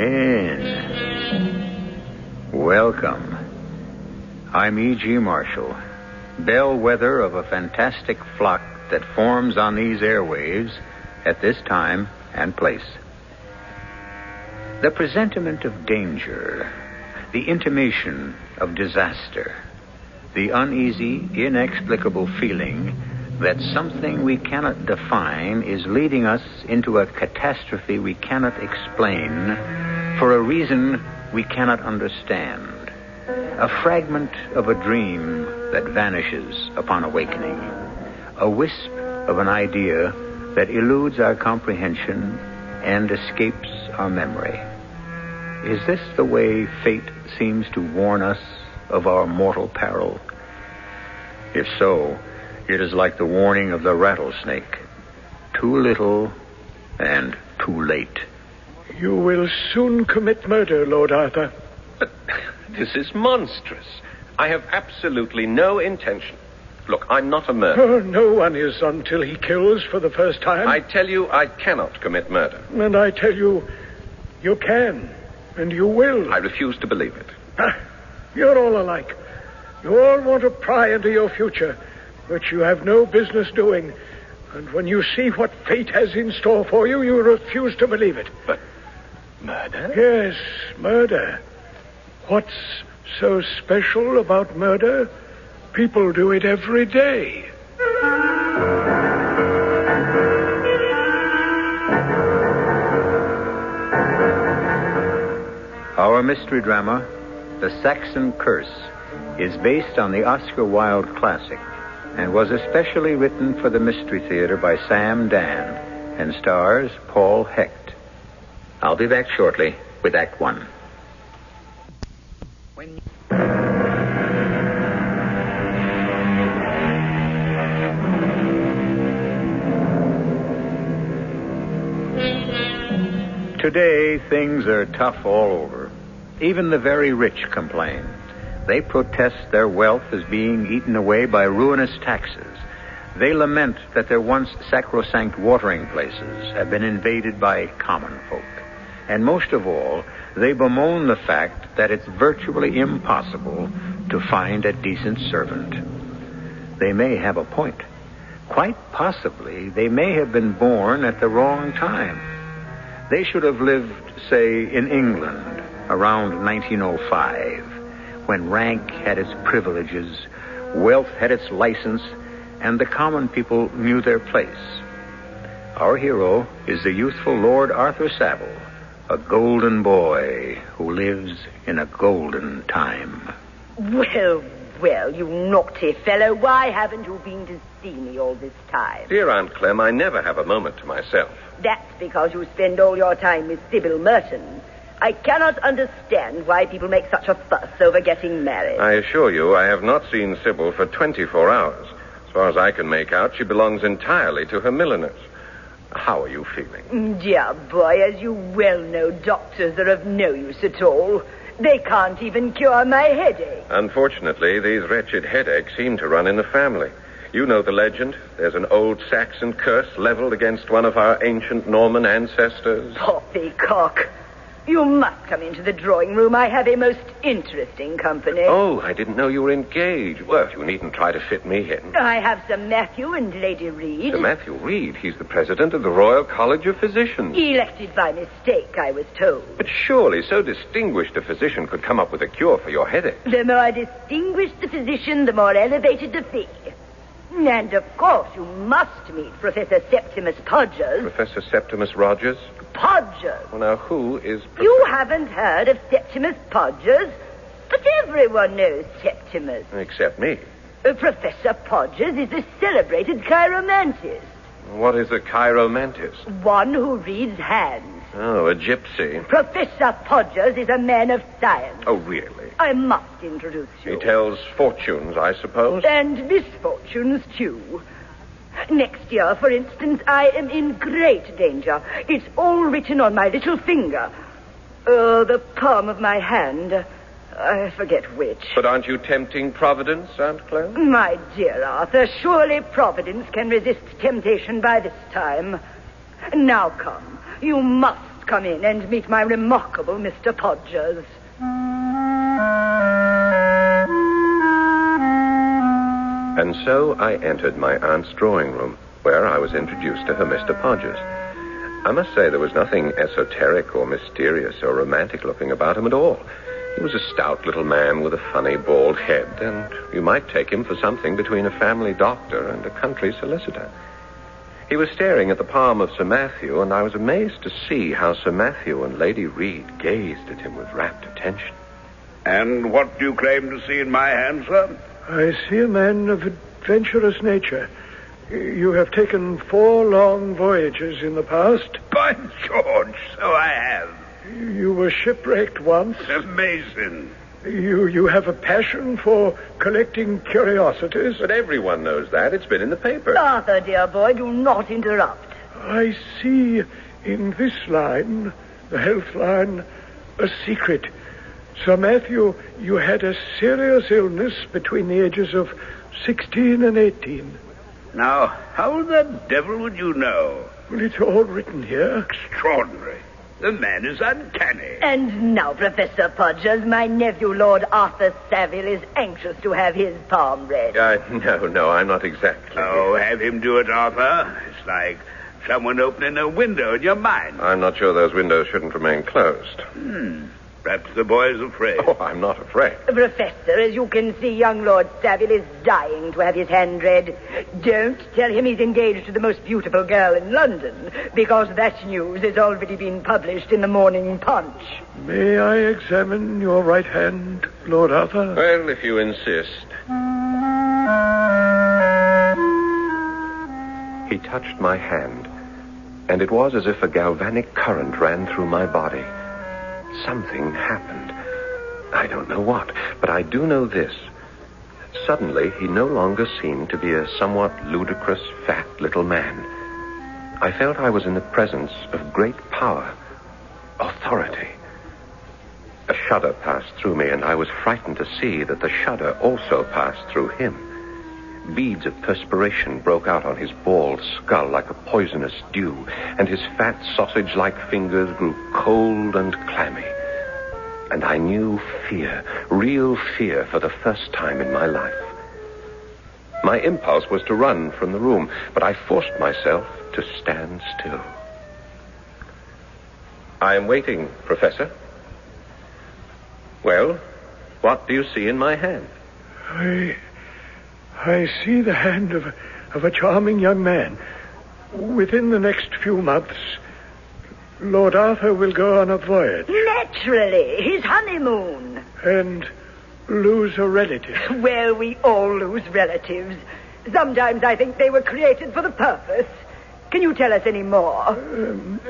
in. Welcome. I'm E.G. Marshall, bellwether of a fantastic flock that forms on these airwaves at this time and place. The presentiment of danger, the intimation of disaster, the uneasy, inexplicable feeling that something we cannot define is leading us into a catastrophe we cannot explain for a reason we cannot understand. A fragment of a dream that vanishes upon awakening. A wisp of an idea that eludes our comprehension and escapes our memory. Is this the way fate seems to warn us of our mortal peril? If so, it is like the warning of the rattlesnake. Too little and too late. You will soon commit murder, Lord Arthur. But this is monstrous. I have absolutely no intention. Look, I'm not a murderer. Oh, no one is until he kills for the first time. I tell you, I cannot commit murder. And I tell you, you can, and you will. I refuse to believe it. You're all alike. You all want to pry into your future, which you have no business doing. And when you see what fate has in store for you, you refuse to believe it. But murder? Yes, murder. What's so special about murder? People do it every day. Our mystery drama, The Saxon Curse, is based on the Oscar Wilde classic and was especially written for the Mystery Theater by Sam Dan and stars Paul Hecht. I'll be back shortly with Act One. Today, things are tough all over. Even the very rich complain. They protest their wealth is being eaten away by ruinous taxes. They lament that their once sacrosanct watering places have been invaded by common folk. And most of all, they bemoan the fact that it's virtually impossible to find a decent servant. They may have a point. Quite possibly, they may have been born at the wrong time. They should have lived, say, in England around 1905, when rank had its privileges, wealth had its license, and the common people knew their place. Our hero is the youthful Lord Arthur Savile, a golden boy who lives in a golden time. Well, you naughty fellow, why haven't you been to see me all this time? Dear Aunt Clem, I never have a moment to myself. That's because you spend all your time with Sybil Merton. I cannot understand why people make such a fuss over getting married. I assure you, I have not seen Sybil for 24 hours. As far as I can make out, she belongs entirely to her milliners. How are you feeling? Dear boy, as you well know, doctors are of no use at all. They can't even cure my headache. Unfortunately, these wretched headaches seem to run in the family. You know the legend. There's an old Saxon curse leveled against one of our ancient Norman ancestors. Poppycock. You must come into the drawing room. I have a most interesting company. Oh, I didn't know you were engaged. Well, you needn't try to fit me in. I have Sir Matthew and Lady Reed. Sir Matthew Reed? He's the president of the Royal College of Physicians. Elected by mistake, I was told. But surely so distinguished a physician could come up with a cure for your headache. The more distinguished the physician, the more elevated the fee. And, of course, you must meet Professor Septimus Podgers. Professor Septimus Rogers? Podgers. Well, now, who is... You haven't heard of Septimus Podgers? But everyone knows Septimus. Except me. Professor Podgers is a celebrated chiromantist. What is a chiromantist? One who reads hands. Oh, a gypsy. Professor Podgers is a man of science. Oh, really? I must introduce you. He tells fortunes, I suppose. And misfortunes, too. Next year, for instance, I am in great danger. It's all written on my little finger. The palm of my hand. I forget which. But aren't you tempting Providence, Aunt Clem? My dear Arthur, surely Providence can resist temptation by this time. Now come. You must come in and meet my remarkable Mr. Podgers. And so I entered my aunt's drawing room, where I was introduced to her Mr. Podgers. I must say there was nothing esoteric or mysterious or romantic looking about him at all. He was a stout little man with a funny bald head, and you might take him for something between a family doctor and a country solicitor. He was staring at the palm of Sir Matthew, and I was amazed to see how Sir Matthew and Lady Reed gazed at him with rapt attention. And what do you claim to see in my hand, sir? I see a man of adventurous nature. You have taken 4 long voyages in the past. By George, so I have. You were shipwrecked once. Amazing. You have a passion for collecting curiosities. But everyone knows that. It's been in the paper. Arthur, dear boy, do not interrupt. I see in this line, the health line, a secret. Sir Matthew, you had a serious illness between the ages of 16 and 18. Now, how the devil would you know? Well, it's all written here. Extraordinary. The man is uncanny. And now, Professor Podgers, my nephew, Lord Arthur Savile, is anxious to have his palm read. No, I'm not exactly. Oh, have him do it, Arthur. It's like someone opening a window in your mind. I'm not sure those windows shouldn't remain closed. Perhaps the boy's afraid. Oh, I'm not afraid. Professor, as you can see, young Lord Savile is dying to have his hand read. Don't tell him he's engaged to the most beautiful girl in London, because that news has already been published in the Morning Punch. May I examine your right hand, Lord Arthur? Well, if you insist. He touched my hand, and it was as if a galvanic current ran through my body. Something happened. I don't know what, but I do know this. Suddenly, he no longer seemed to be a somewhat ludicrous, fat little man. I felt I was in the presence of great power, authority. A shudder passed through me, and I was frightened to see that the shudder also passed through him. Beads of perspiration broke out on his bald skull like a poisonous dew, and his fat sausage-like fingers grew cold and clammy. And I knew fear, real fear, for the first time in my life. My impulse was to run from the room, but I forced myself to stand still. I am waiting, Professor. Well, what do you see in my hand? I see the hand of a charming young man. Within the next few months, Lord Arthur will go on a voyage. Naturally, his honeymoon. And lose a relative. Well, we all lose relatives. Sometimes I think they were created for the purpose. Can you tell us any more?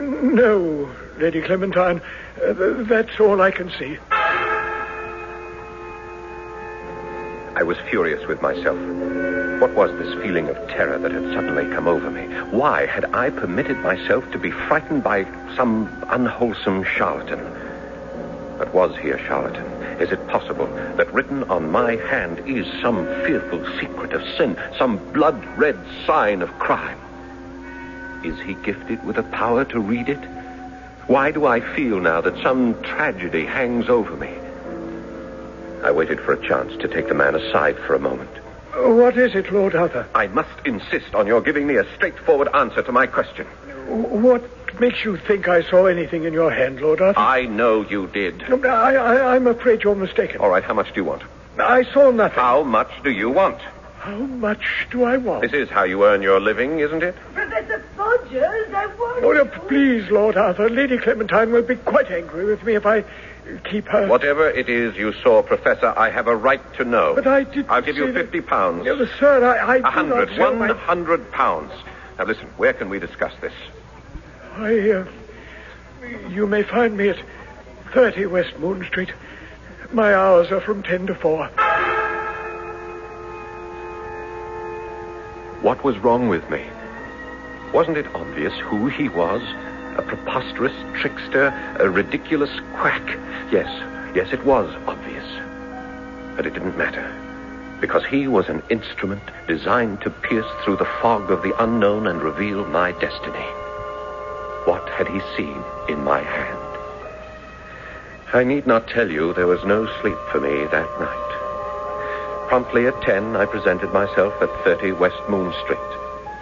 No, Lady Clementine. That's all I can see. I was furious with myself. What was this feeling of terror that had suddenly come over me? Why had I permitted myself to be frightened by some unwholesome charlatan? But was he a charlatan? Is it possible that written on my hand is some fearful secret of sin, some blood-red sign of crime? Is he gifted with a power to read it? Why do I feel now that some tragedy hangs over me? I waited for a chance to take the man aside for a moment. What is it, Lord Arthur? I must insist on your giving me a straightforward answer to my question. What makes you think I saw anything in your hand, Lord Arthur? I know you did. I'm afraid you're mistaken. All right, how much do you want? I saw nothing. How much do you want? How much do I want? This is how you earn your living, isn't it? Professor Podgers, I want... Oh, no, please, Lord Arthur. Lady Clementine will be quite angry with me if I keep her... Whatever it is you saw, Professor, I have a right to know. But I didn't... I'll give you £50. No, sir, I do 100. not sell my... £100. Now, listen, where can we discuss this? You may find me at 30 West Moon Street. My hours are from 10 to 4. What was wrong with me? Wasn't it obvious who he was? A preposterous trickster, a ridiculous quack. Yes, it was obvious. But it didn't matter, because he was an instrument designed to pierce through the fog of the unknown and reveal my destiny. What had he seen in my hand? I need not tell you there was no sleep for me that night. Promptly at 10, I presented myself at 30 West Moon Street,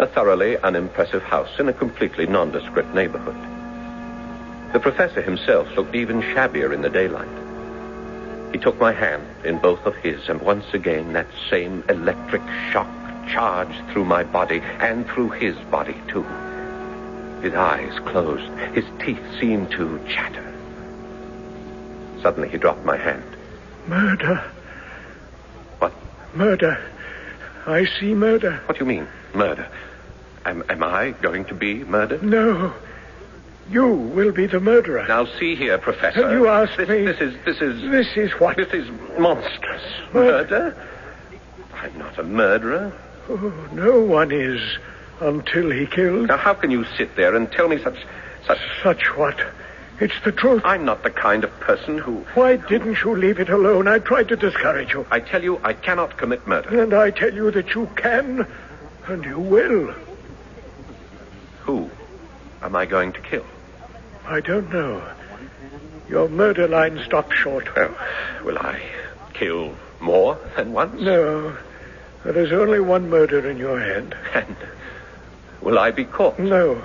a thoroughly unimpressive house in a completely nondescript neighborhood. The professor himself looked even shabbier in the daylight. He took my hand in both of his, and once again that same electric shock charged through my body and through his body, too. His eyes closed. His teeth seemed to chatter. Suddenly he dropped my hand. Murder. What? Murder. I see murder. What do you mean, murder? Am I going to be murdered? No. You will be the murderer. Now, see here, Professor. And you asked me... This is what? This is monstrous. Murder? I'm not a murderer. Oh, no one is until he kills. Now, how can you sit there and tell me such... Such what? It's the truth. I'm not the kind of person who... Why didn't you leave it alone? I tried to discourage you. I tell you, I cannot commit murder. And I tell you that you can, and you will. Who am I going to kill? I don't know. Your murder line stopped short. Oh, will I kill more than once? No. There is only one murder in your hand. And will I be caught? No.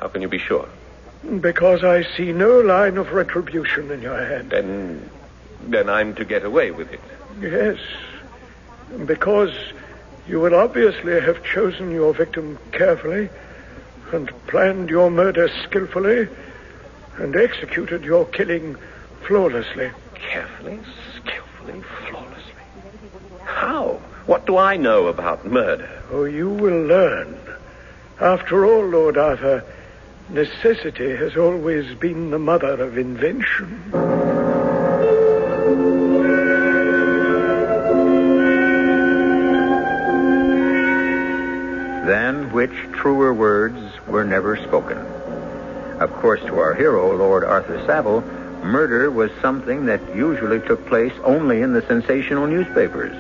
How can you be sure? Because I see no line of retribution in your hand. Then I'm to get away with it. Yes. Because you will obviously have chosen your victim carefully and planned your murder skillfully and executed your killing flawlessly. Carefully, skillfully, flawlessly. How? What do I know about murder? Oh, you will learn. After all, Lord Arthur, necessity has always been the mother of invention. Than which truer words were never spoken. Of course, to our hero, Lord Arthur Savile, murder was something that usually took place only in the sensational newspapers.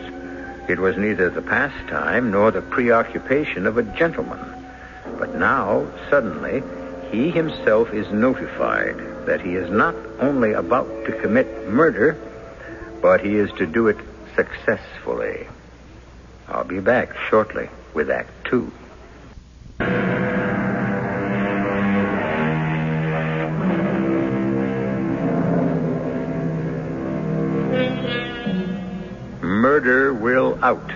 It was neither the pastime nor the preoccupation of a gentleman. But now, suddenly, he himself is notified that he is not only about to commit murder, but he is to do it successfully. I'll be back shortly with Act 2. Murder will out,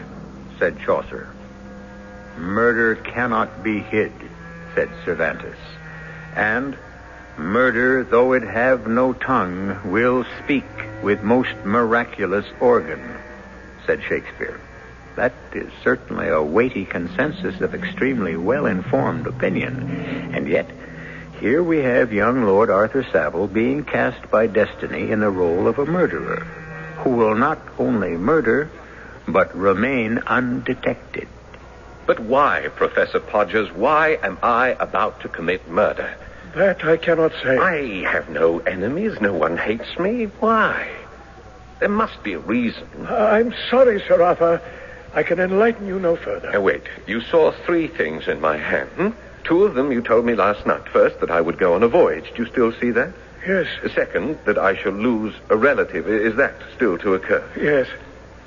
said Chaucer. Murder cannot be hid, said Cervantes. And murder, though it have no tongue, will speak with most miraculous organ, said Shakespeare. That is certainly a weighty consensus of extremely well-informed opinion. And yet, here we have young Lord Arthur Savile being cast by destiny in the role of a murderer, who will not only murder, but remain undetected. But why, Professor Podgers, why am I about to commit murder? That I cannot say. I have no enemies. No one hates me. Why? There must be a reason. I'm sorry, Sir Arthur. I can enlighten you no further. Now, wait. You saw 3 things in my hand. 2 of them you told me last night. First, that I would go on a voyage. Do you still see that? Yes. Second, that I shall lose a relative. Is that still to occur? Yes.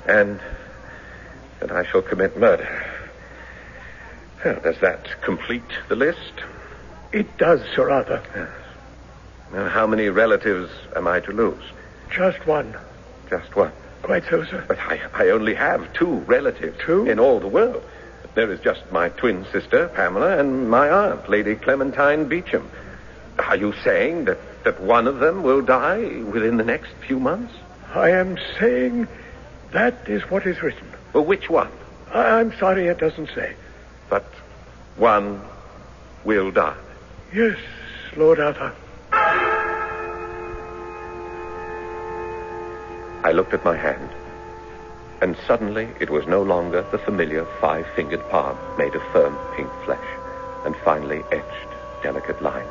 And that I shall commit murder. Well, does that complete the list? It does, Sir Arthur. Yes. Now, how many relatives am I to lose? Just one. Just one? Quite so, sir. But I only have 2 relatives. 2? In all the world. There is just my twin sister, Pamela, and my aunt, Lady Clementine Beecham. Are you saying that one of them will die within the next few months? I am saying that is what is written. Well, which one? I'm sorry it doesn't say. But one will die. Yes, Lord Arthur. I looked at my hand, and suddenly it was no longer the familiar 5-fingered palm made of firm pink flesh and finely etched, delicate lines.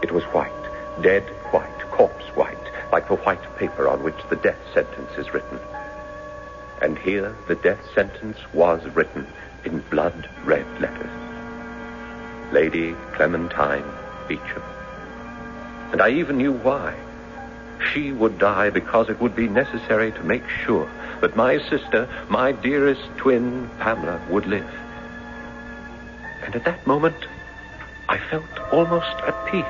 It was white, dead white, corpse white, like the white paper on which the death sentence is written. And here the death sentence was written in blood-red letters. Lady Clementine Beecham. And I even knew why. She would die because it would be necessary to make sure that my sister, my dearest twin, Pamela, would live. And at that moment, I felt almost at peace,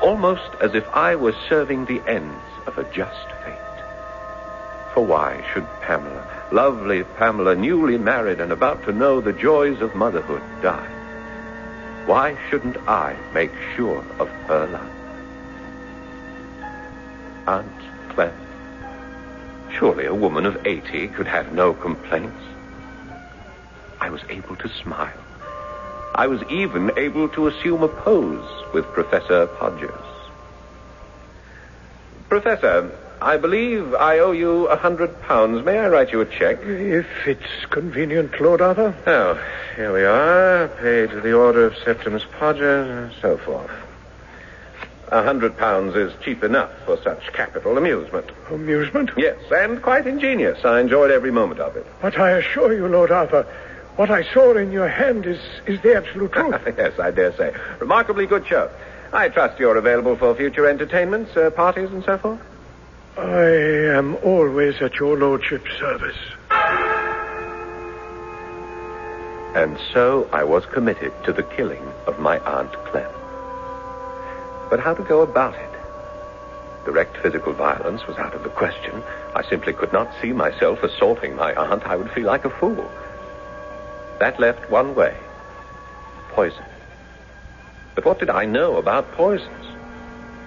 almost as if I was serving the ends of a just fate. For why should Pamela, lovely Pamela, newly married and about to know the joys of motherhood, die? Why shouldn't I make sure of her love? Aunt Clem. Surely a woman of 80 could have no complaints. I was able to smile. I was even able to assume a pose with Professor Podgers. Professor, I believe I owe you £100. May I write you a check? If it's convenient, Lord Arthur. Oh, here we are. Paid to the order of Septimus Podgers, and so forth. £100 is cheap enough for such capital amusement. Amusement? Yes, and quite ingenious. I enjoyed every moment of it. But I assure you, Lord Arthur, what I saw in your hand is the absolute truth. Yes, I dare say. Remarkably good show. I trust you're available for future entertainments, parties, and so forth? I am always at your lordship's service. And so I was committed to the killing of my Aunt Clem. But how to go about it? Direct physical violence was out of the question. I simply could not see myself assaulting my aunt. I would feel like a fool. That left one way. Poison. But what did I know about poisons?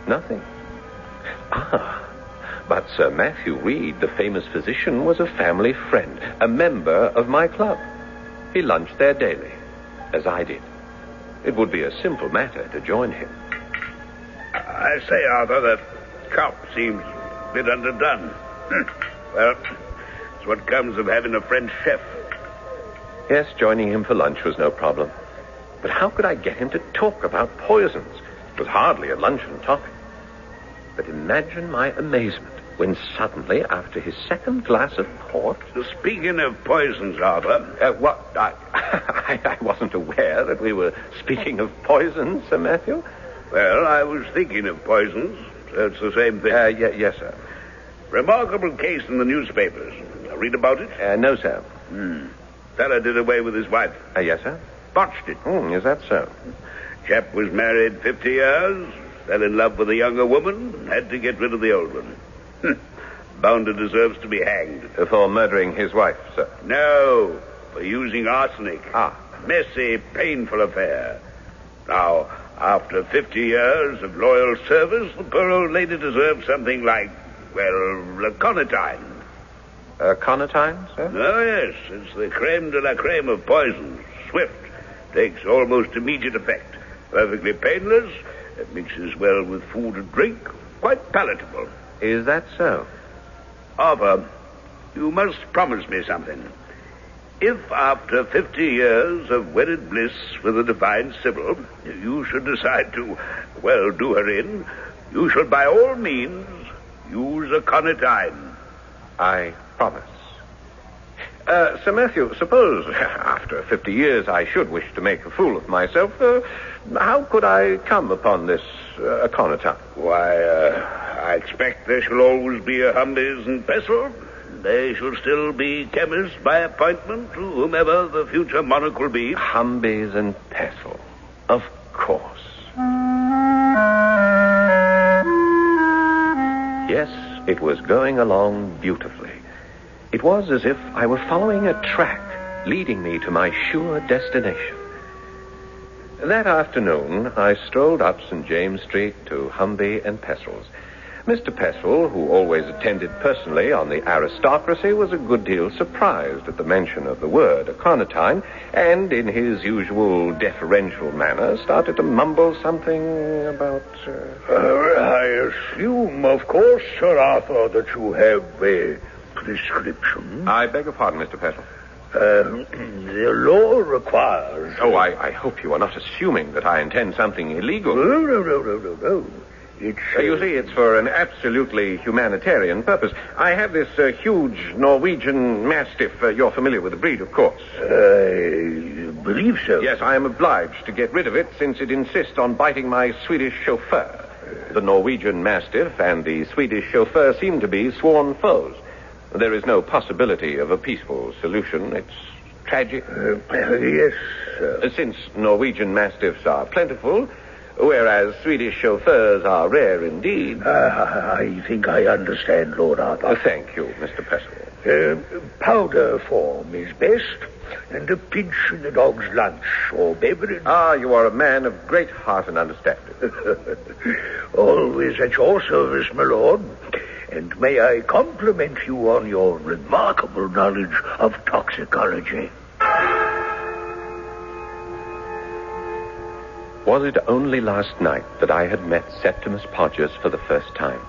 Nothing. But Sir Matthew Reed, the famous physician, was a family friend, a member of my club. He lunched there daily, as I did. It would be a simple matter to join him. I say, Arthur, that cop seems a bit underdone. Well, it's what comes of having a French chef. Yes, joining him for lunch was no problem. But how could I get him to talk about poisons? It was hardly a luncheon topic. But imagine my amazement when suddenly, after his second glass of port... Speaking of poisons, Arthur... What? I wasn't aware that we were speaking of poisons, Sir Matthew. Well, I was thinking of poisons, so it's the same thing. Yes, sir. Remarkable case in the newspapers. Read about it? No, sir. Fella did away with his wife. Yes, sir? Botched it. Is that so? Chap was married 50 years, fell in love with a younger woman, had to get rid of the old one. Bounder deserves to be hanged. For murdering his wife, sir? No, for using arsenic. Ah. Messy, painful affair. Now, after 50 years of loyal service, the poor old lady deserves something like, well, aconitine. Aconitine, sir? Oh, yes. It's the creme de la creme of poisons. Swift. Takes almost immediate effect. Perfectly painless. It mixes well with food and drink. Quite palatable. Is that so? Arthur, you must promise me something. If after 50 years of wedded bliss with the divine Sybil, you should decide to, well, do her in, you shall by all means use aconitine. I promise. Sir Matthew, suppose after 50 years I should wish to make a fool of myself, how could I come upon this aconitine? Why, I expect there shall always be a Humbies and Pestle. They shall still be chemists by appointment to whomever the future monarch will be. Humbies and Pestle. Of course. Yes, it was going along beautifully. It was as if I were following a track leading me to my sure destination. That afternoon, I strolled up St. James Street to Humby and Pestle's. Mr. Pestle, who always attended personally on the aristocracy, was a good deal surprised at the mention of the word aconitine, and in his usual deferential manner started to mumble something about... I assume, of course, Sir Arthur, that you have a prescription. I beg your pardon, Mr. Pestle. The law requires... Oh, I hope you are not assuming that I intend something illegal. No. It's... You see, it's for an absolutely humanitarian purpose. I have this huge Norwegian Mastiff. You're familiar with the breed, of course. I believe so. Yes, I am obliged to get rid of it since it insists on biting my Swedish chauffeur. The Norwegian Mastiff and the Swedish chauffeur seem to be sworn foes. There is no possibility of a peaceful solution. It's tragic. Yes, sir. Since Norwegian Mastiffs are plentiful, whereas Swedish chauffeurs are rare indeed. I think I understand, Lord Arthur. Thank you, Mr. Percival. Powder form is best, and a pinch in the dog's lunch or beverage. Ah, you are a man of great heart and understanding. Always at your service, my lord. And may I compliment you on your remarkable knowledge of toxicology. Was it only last night that I had met Septimus Podgers for the first time?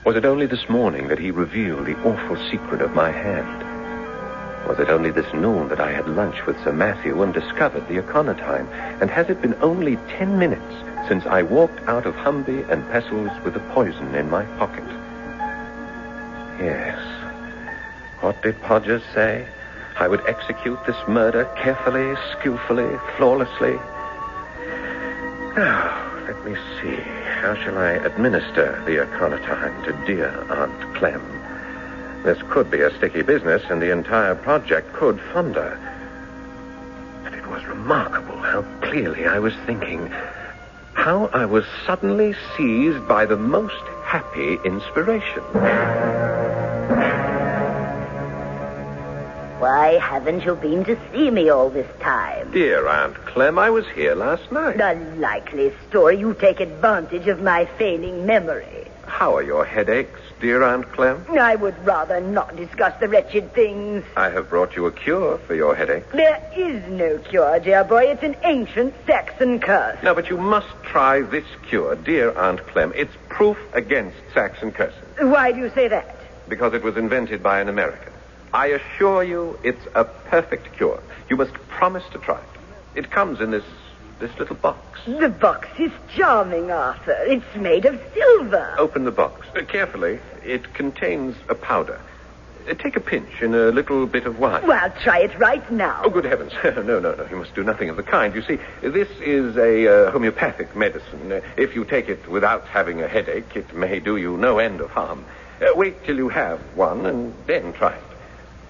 Was it only this morning that he revealed the awful secret of my hand? Was it only this noon that I had lunch with Sir Matthew and discovered the aconitine? And has it been only 10 minutes since I walked out of Humby and Pestles with the poison in my pocket? Yes. What did Podgers say? I would execute this murder carefully, skillfully, flawlessly. Now, let me see. How shall I administer the aconitine to dear Aunt Clem? This could be a sticky business, and the entire project could founder. But it was remarkable how clearly I was thinking. How I was suddenly seized by the most happy inspiration. Why haven't you been to see me all this time? Dear Aunt Clem, I was here last night. A likely story. You take advantage of my failing memory. How are your headaches, dear Aunt Clem? I would rather not discuss the wretched things. I have brought you a cure for your headache. There is no cure, dear boy. It's an ancient Saxon curse. No, but you must try this cure, dear Aunt Clem. It's proof against Saxon curses. Why do you say that? Because it was invented by an American. I assure you it's a perfect cure. You must promise to try it. It comes in this little box. The box is charming, Arthur. It's made of silver. Open the box. Carefully. It contains a powder. Take a pinch in a little bit of wine. Well, try it right now. Oh, good heavens. No. You must do nothing of the kind. You see, this is a homeopathic medicine. If you take it without having a headache, it may do you no end of harm. Wait till you have one and then try it.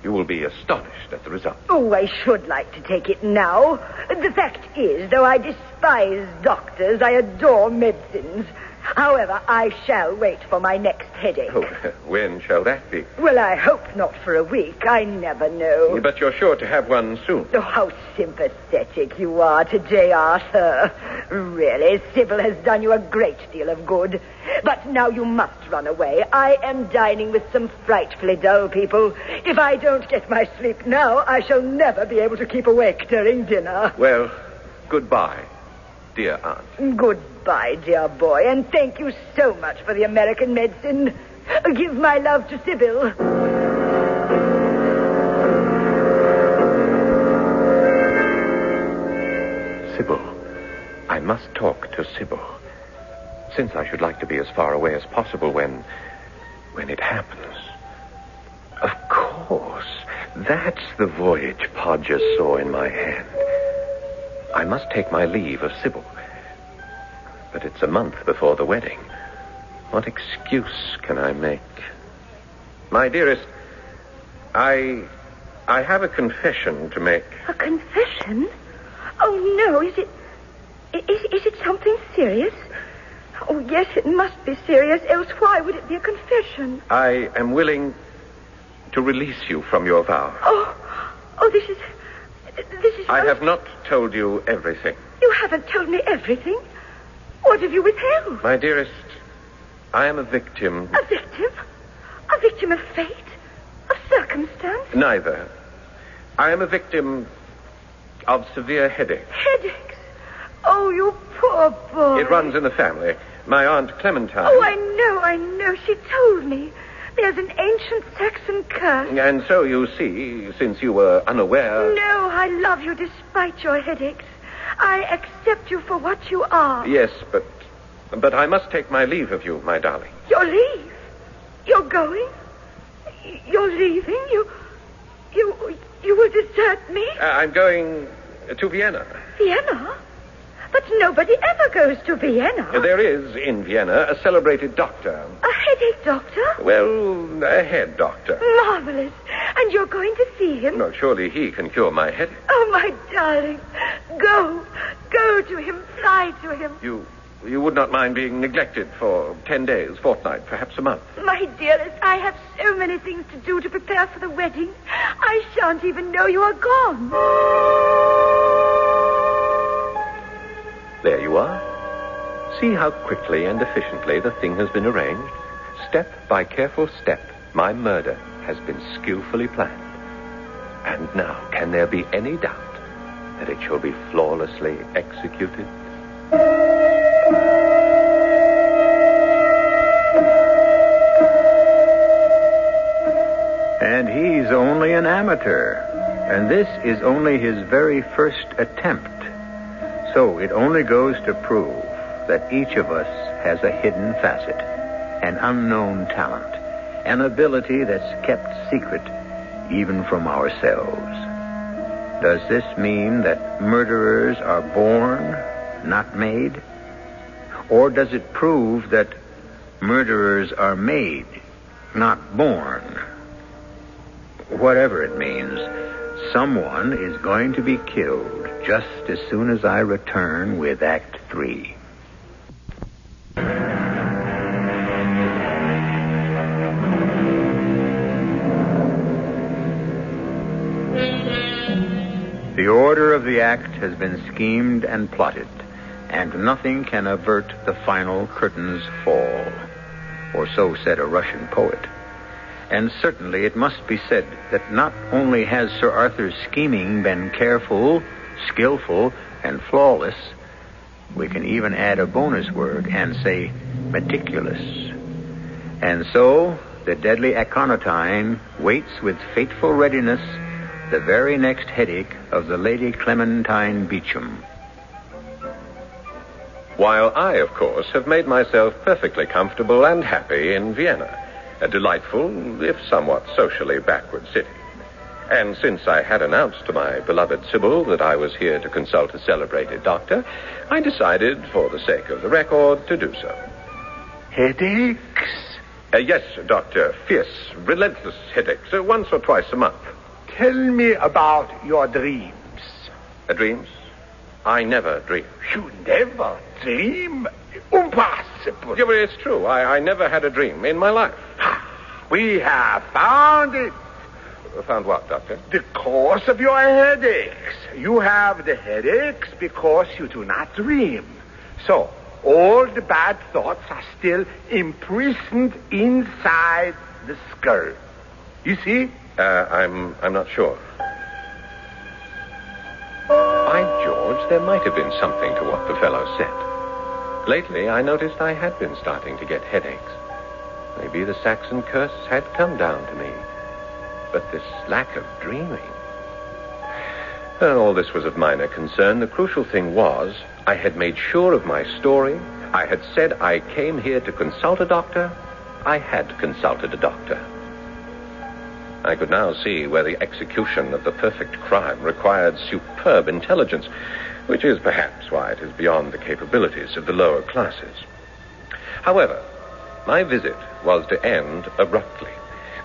You will be astonished at the result. Oh, I should like to take it now. The fact is, though I despise doctors, I adore medicines. However, I shall wait for my next headache. Oh, when shall that be? Well, I hope not for a week. I never know. But you're sure to have one soon. Oh, how sympathetic you are today, Arthur. Really, Sybil has done you a great deal of good. But now you must run away. I am dining with some frightfully dull people. If I don't get my sleep now, I shall never be able to keep awake during dinner. Well, goodbye, dear Aunt. Goodbye, dear boy, and thank you so much for the American medicine. Give my love to Sybil. Sybil. I must talk to Sybil. Since I should like to be as far away as possible when it happens. Of course. That's the voyage Podgers saw in my hand. I must take my leave of Sybil. But it's a month before the wedding. What excuse can I make? My dearest, I have a confession to make. A confession? Oh, no. Is it something serious? Oh, yes, it must be serious. Else why would it be a confession? I am willing to release you from your vow. Oh, this is... I have not told you everything. You haven't told me everything? What have you withheld? My dearest, I am a victim. A victim? A victim of fate? Of circumstance? Neither. I am a victim of severe headaches. Headaches? Oh, you poor boy. It runs in the family. My Aunt Clementine... Oh, I know. She told me. There's an ancient Saxon curse. And so, you see, since you were unaware... No, I love you despite your headaches. I accept you for what you are. Yes, but But I must take my leave of you, my darling. Your leave? You're going? You're leaving? You will desert me? I'm going to Vienna. Vienna? But nobody ever goes to Vienna. There is, in Vienna, a celebrated doctor. A headache doctor? Well, a head doctor. Marvelous. And you're going to see him? No, surely he can cure my headache. Oh, my darling. Go. Go to him. Fly to him. You would not mind being neglected for 10 days, fortnight, perhaps a month. My dearest, I have so many things to do to prepare for the wedding. I shan't even know you are gone. There you are. See how quickly and efficiently the thing has been arranged. Step by careful step, my murder has been skillfully planned. And now, can there be any doubt that it shall be flawlessly executed? And he's only an amateur. And this is only his very first attempt. So it only goes to prove that each of us has a hidden facet, an unknown talent, an ability that's kept secret even from ourselves. Does this mean that murderers are born, not made? Or does it prove that murderers are made, not born? Whatever it means, someone is going to be killed just as soon as I return with Act 3. The order of the act has been schemed and plotted, and nothing can avert the final curtain's fall. Or so said a Russian poet. And certainly it must be said that not only has Sir Arthur's scheming been careful, skillful, and flawless, we can even add a bonus word and say meticulous. And so the deadly aconitine waits with fateful readiness the very next headache of the Lady Clementine Beauchamp. While I, of course, have made myself perfectly comfortable and happy in Vienna, a delightful, if somewhat socially backward city. And since I had announced to my beloved Sybil that I was here to consult a celebrated doctor, I decided, for the sake of the record, to do so. Headaches? Yes, Doctor. Fierce, relentless headaches, once or twice a month. Tell me about your dreams. Dreams? I never dream. You never dream? Impossible. Yeah, but it's true. I never had a dream in my life. We have found it. Found what, Doctor? The cause of your headaches. You have the headaches because you do not dream. So, all the bad thoughts are still imprisoned inside the skull. You see? I'm not sure. By George, there might have been something to what the fellow said. Lately, I noticed I had been starting to get headaches. Maybe the Saxon Curse had come down to me. But this lack of dreaming... all this was of minor concern. The crucial thing was, I had made sure of my story. I had said I came here to consult a doctor. I had consulted a doctor. I could now see where the execution of the perfect crime required superb intelligence, which is perhaps why it is beyond the capabilities of the lower classes. However, my visit was to end abruptly.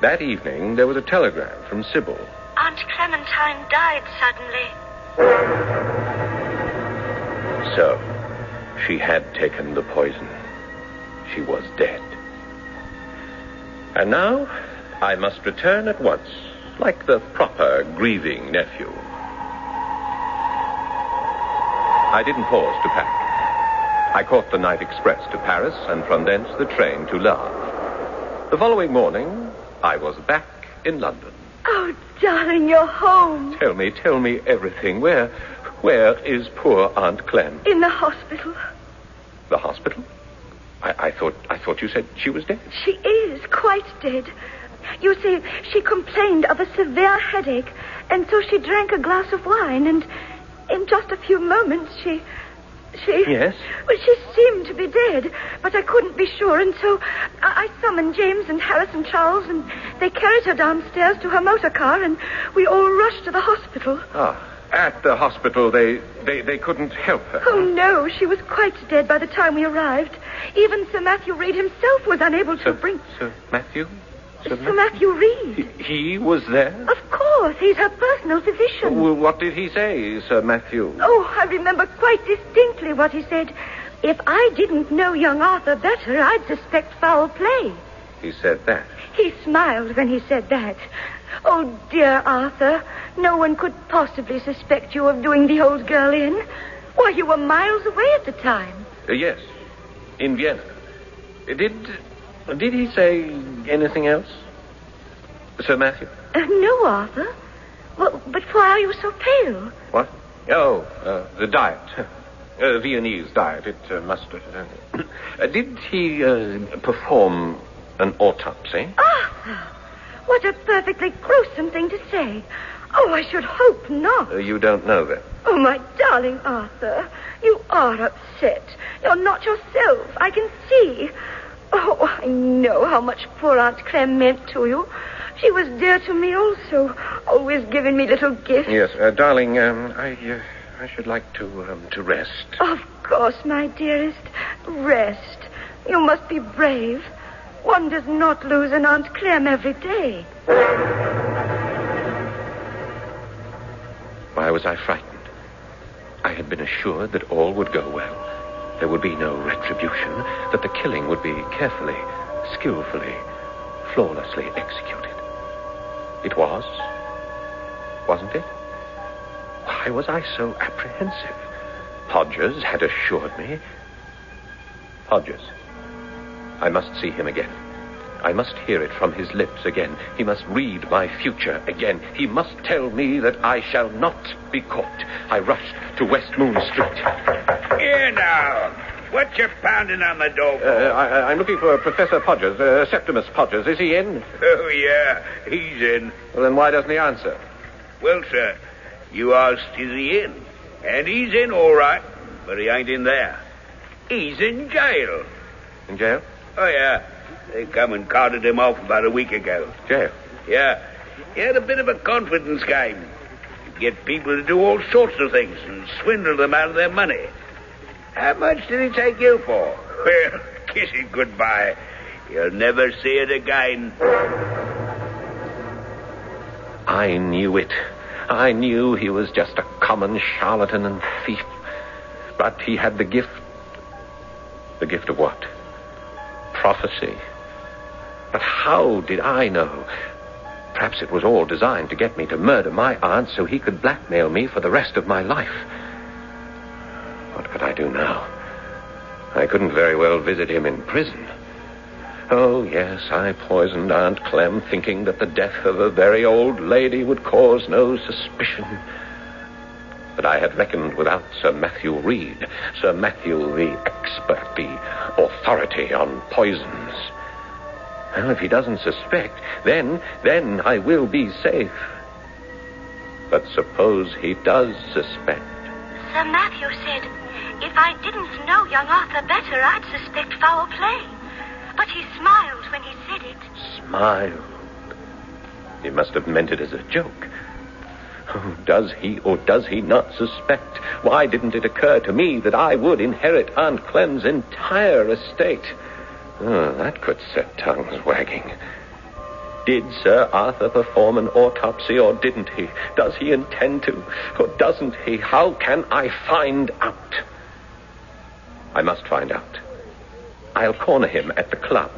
That evening, there was a telegram from Sybil. Aunt Clementine died suddenly. So, she had taken the poison. She was dead. And now, I must return at once, like the proper grieving nephew. I didn't pause to pack. I caught the night express to Paris, and from thence the train to Le Havre. The following morning, I was back in London. Oh, darling, you're home. Tell me everything. Where is poor Aunt Clem? In the hospital. The hospital? I thought you said she was dead. She is quite dead. You see, she complained of a severe headache, and so she drank a glass of wine, and in just a few moments, she Yes? Well, she seemed to be dead, but I couldn't be sure, and so I summoned James and Harris and Charles, and they carried her downstairs to her motor car, and we all rushed to the hospital. At the hospital, they couldn't help her. Oh, no, she was quite dead by the time we arrived. Even Sir Matthew Reed himself was unable to bring... Sir Matthew? Sir Matthew Reed. He was there? Of course, he's her personal physician. Well, what did he say, Sir Matthew? Oh, I remember quite distinctly what he said. If I didn't know young Arthur better, I'd suspect foul play. He said that? He smiled when he said that. Oh, dear Arthur, no one could possibly suspect you of doing the old girl in. Why, you were miles away at the time. Yes, in Vienna. Did he say anything else, Sir Matthew? No, Arthur. Well, but why are you so pale? What? Oh, the diet. Viennese diet. It must... did he perform an autopsy? Arthur! What a perfectly gruesome thing to say. Oh, I should hope not. You don't know that? Oh, my darling Arthur, you are upset. You're not yourself. I can see. Oh, I know how much poor Aunt Clem meant to you. She was dear to me also, always giving me little gifts. Yes, darling, I should like to rest. Of course, my dearest. Rest. You must be brave. One does not lose an Aunt Clem every day. Why was I frightened? I had been assured that all would go well. There would be no retribution, that the killing would be carefully, skillfully, flawlessly executed. It was, wasn't it? Why was I so apprehensive? Podgers had assured me. Podgers. I must see him again. I must hear it from his lips again. He must read my future again. He must tell me that I shall not be caught. I rushed to West Moon Street. Here now. What you pounding on the door for? I'm looking for Professor Podgers, Septimus Podgers. Is he in? Oh, yeah, he's in. Well, then why doesn't he answer? Well, sir, you asked, is he in? And he's in, all right, but he ain't in there. He's in jail. In jail? Oh, yeah. They come and carted him off about a week ago. Jail? Yeah. He had a bit of a confidence game. Get people to do all sorts of things and swindle them out of their money. How much did he take you for? Well, kiss it goodbye. You'll never see it again. I knew it. I knew he was just a common charlatan and thief. But he had the gift. The gift of what? Prophecy. But how did I know? Perhaps it was all designed to get me to murder my aunt so he could blackmail me for the rest of my life. What could I do now? I couldn't very well visit him in prison. Oh, yes, I poisoned Aunt Clem, thinking that the death of a very old lady would cause no suspicion. But I had reckoned without Sir Matthew Reed. Sir Matthew, the expert, the authority on poisons. Well, if he doesn't suspect, then I will be safe. But suppose he does suspect. Sir Matthew said, if I didn't know young Arthur better, I'd suspect foul play. But he smiled when he said it. Smiled? He must have meant it as a joke. Oh, does he or does he not suspect? Why didn't it occur to me that I would inherit Aunt Clem's entire estate? Oh, that could set tongues wagging. Did Sir Arthur perform an autopsy or didn't he? Does he intend to or doesn't he? How can I find out? I must find out. I'll corner him at the club.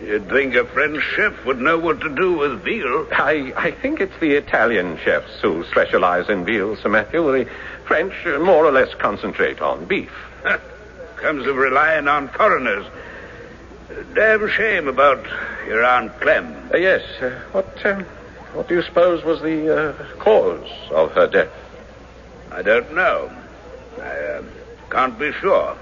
You'd think a French chef would know what to do with veal. I think it's the Italian chefs who specialize in veal, Sir Matthew. The French more or less concentrate on beef. Comes of relying on foreigners. Damn shame about your Aunt Clem. Yes. What do you suppose was the cause of her death? I don't know. I can't be sure.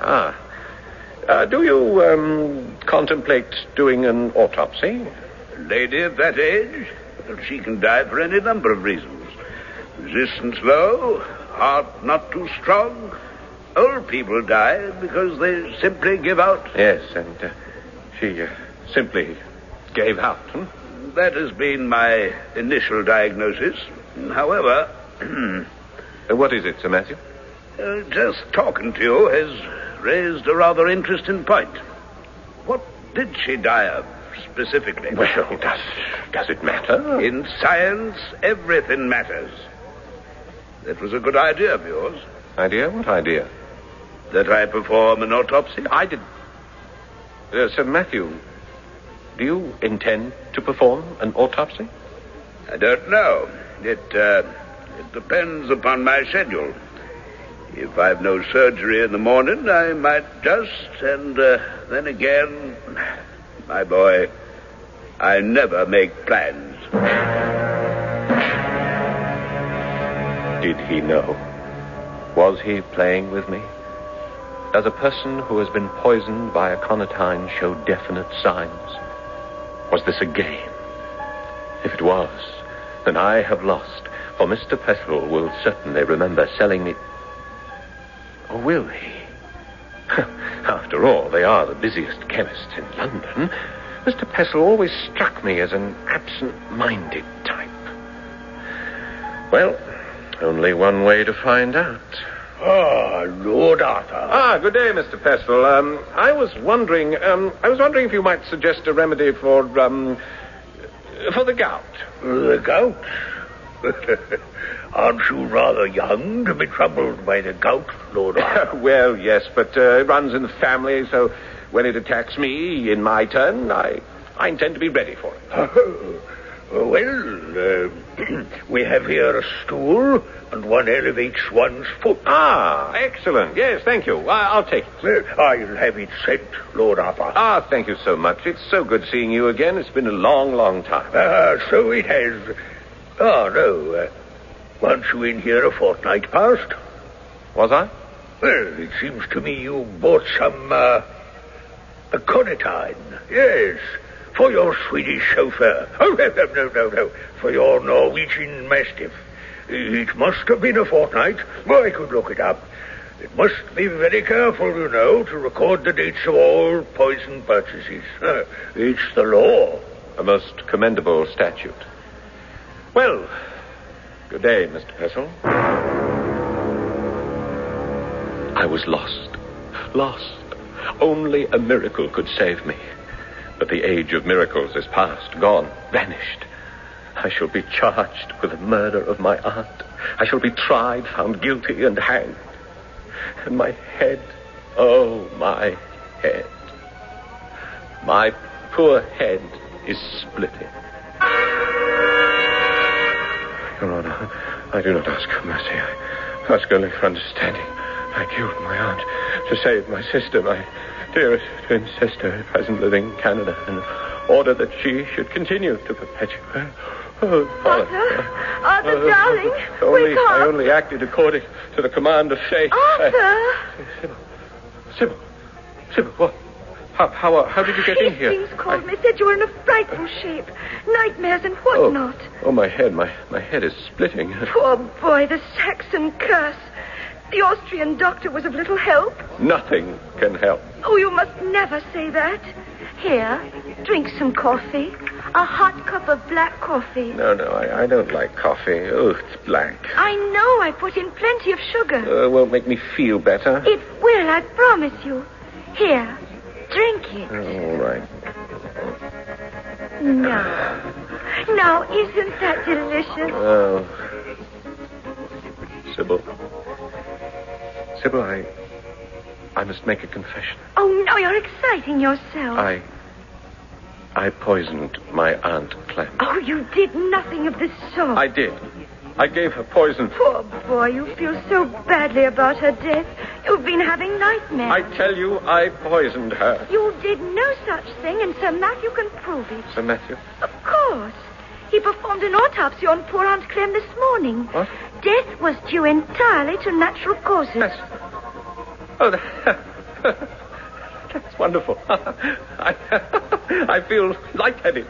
Do you contemplate doing an autopsy? A lady of that age? Well, she can die for any number of reasons. Resistance low, heart not too strong, Old people die because they simply give out. Yes, and she simply gave out. That has been my initial diagnosis. However... What is it, Sir Matthew? Just talking to you has raised a rather interesting point. What did she die of, specifically? Well, does it matter? In science, everything matters. That was a good idea of yours. Idea? What idea? That I perform an autopsy? I did. Sir Matthew, do you intend to perform an autopsy? I don't know. It depends upon my schedule. If I've no surgery in the morning, I might just, and then again, my boy, I never make plans. Did he know? Was he playing with me? Does a person who has been poisoned by aconitine show definite signs? Was this a game? If it was, then I have lost, for Mr. Pestle will certainly remember selling me... Or will he? After all, they are the busiest chemists in London. Mr. Pestle always struck me as an absent-minded type. Well, only one way to find out. Lord Arthur. Good day, Mr. Pestle. I was wondering if you might suggest a remedy for the gout. The gout? Aren't you rather young to be troubled by the gout, Lord Arthur? Well, yes, but it runs in the family, so when it attacks me in my turn, I intend to be ready for it. Well, we have here a stool, and one elevates one's foot. Excellent. Yes, thank you. I'll take it. Well, I'll have it sent, Lord Arthur. Thank you so much. It's so good seeing you again. It's been a long, long time. So it has. No. Weren't you in here a fortnight past? Was I? Well, it seems to me you bought some, aconitine. Yes, for your Swedish chauffeur. Oh, no. For your Norwegian mastiff. It must have been a fortnight. Well, I could look it up. It must be very careful, you know, to record the dates of all poison purchases. It's the law. A most commendable statute. Well, good day, Mr. Pestle. I was lost. Only a miracle could save me. But the age of miracles is past, gone, vanished. I shall be charged with the murder of my aunt. I shall be tried, found guilty, and hanged. And my head, my head. My poor head is splitting. Your Honor, I do not ask for mercy. I ask only for understanding. I killed my aunt to save my sister, my dearest twin sister, at present living in Canada, in order that she should continue to perpetuate. Arthur, darling, wake up. I only acted according to the command of fate. Arthur! Sybil, what? How did you get in here? Hastings called me, said you were in a frightful shape. Nightmares and whatnot. My head. My head is splitting. Poor boy, the Saxon Curse. The Austrian doctor was of little help. Nothing can help. Oh, you must never say that. Here, drink some coffee. A hot cup of black coffee. No, I don't like coffee. Oh, it's black. I know. I put in plenty of sugar. Won't make me feel better. It will, I promise you. Here, drink it. All right. Now, isn't that delicious? Oh. Sybil, I must make a confession. Oh, no, you're exciting yourself. I poisoned my Aunt Clem. Oh, you did nothing of the sort. I did. I gave her poison. Poor boy, you feel so badly about her death. You've been having nightmares. I tell you, I poisoned her. You did no such thing, and Sir Matthew can prove it. Sir Matthew? Of course. He performed an autopsy on poor Aunt Clem this morning. What? Death was due entirely to natural causes. That's wonderful. I feel lightheaded,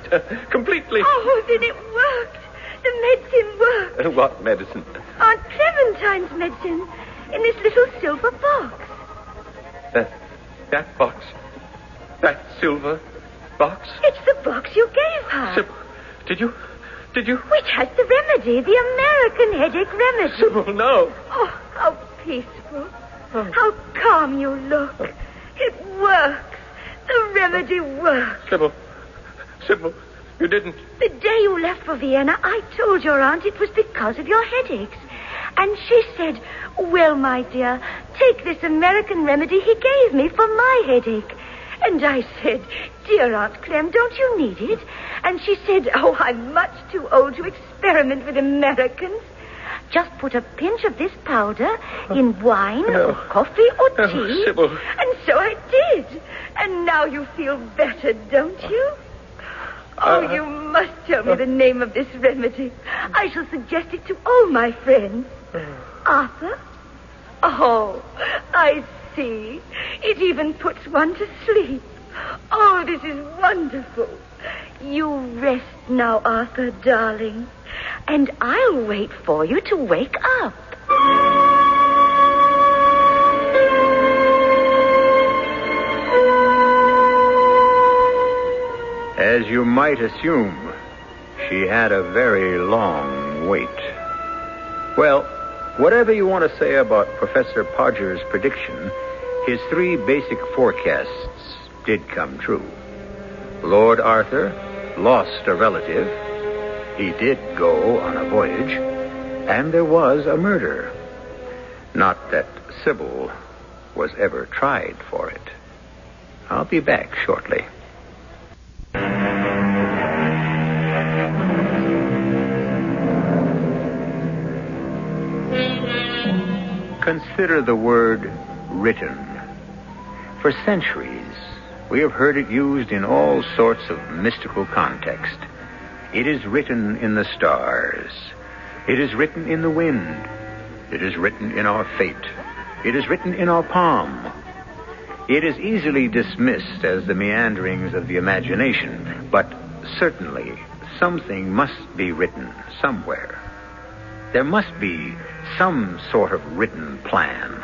completely. Oh, then it worked. The medicine worked. What medicine? Aunt Clementine's medicine, in this little silver box. That box. That silver box. It's the box you gave her. Sybil, did you? Which has the remedy, the American headache remedy. Sybil, no. Oh, how peaceful. How calm you look. It works. The remedy works. Sybil, you didn't. The day you left for Vienna, I told your aunt it was because of your headaches. And she said, well, my dear, take this American remedy he gave me for my headache. And I said, dear Aunt Clem, don't you need it? And she said, oh, I'm much too old to experiment with Americans. Just put a pinch of this powder in wine or coffee or tea. Sybil. And so I did. And now you feel better, don't you? Oh, you must tell me the name of this remedy. I shall suggest it to all my friends. Arthur? Oh, I see. It even puts one to sleep. Oh, this is wonderful. You rest now, Arthur, darling. And I'll wait for you to wake up. As you might assume, she had a very long wait. Well, whatever you want to say about Professor Podger's prediction, his 3 basic forecasts did come true. Lord Arthur lost a relative. He did go on a voyage. And there was a murder. Not that Sybil was ever tried for it. I'll be back shortly. Consider the word written. For centuries, we have heard it used in all sorts of mystical context. It is written in the stars. It is written in the wind. It is written in our fate. It is written in our palm. It is easily dismissed as the meanderings of the imagination, but certainly something must be written somewhere. There must be some sort of written plan.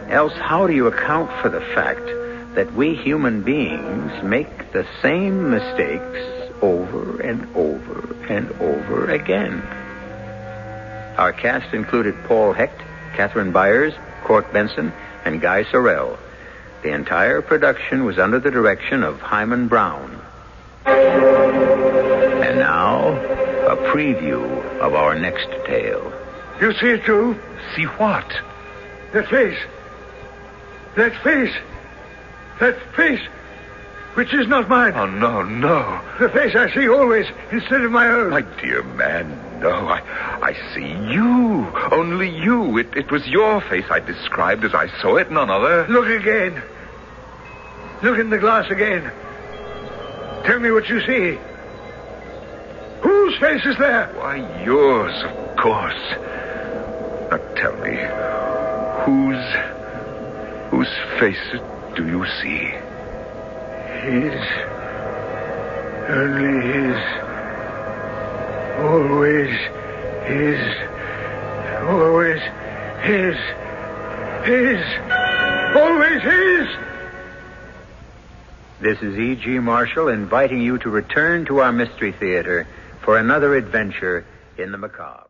Else, how do you account for the fact that we human beings make the same mistakes over and over and over again? Our cast included Paul Hecht, Catherine Byers, Court Benson, and Guy Sorrell. The entire production was under the direction of Himan Brown. And now, a preview of our next tale. You see it, too? See what? That face. That face. That face, which is not mine. Oh, no. The face I see always instead of my own. My dear man, no. I see you. Only you. It was your face I described as I saw it, none other. Look again. Look in the glass again. Tell me what you see. Whose face is there? Why, yours, of course. Now tell me, whose face do you see? His. Only his. Always his. Always his. His. Always his. This is E.G. Marshall inviting you to return to our Mystery Theater for another adventure in the macabre.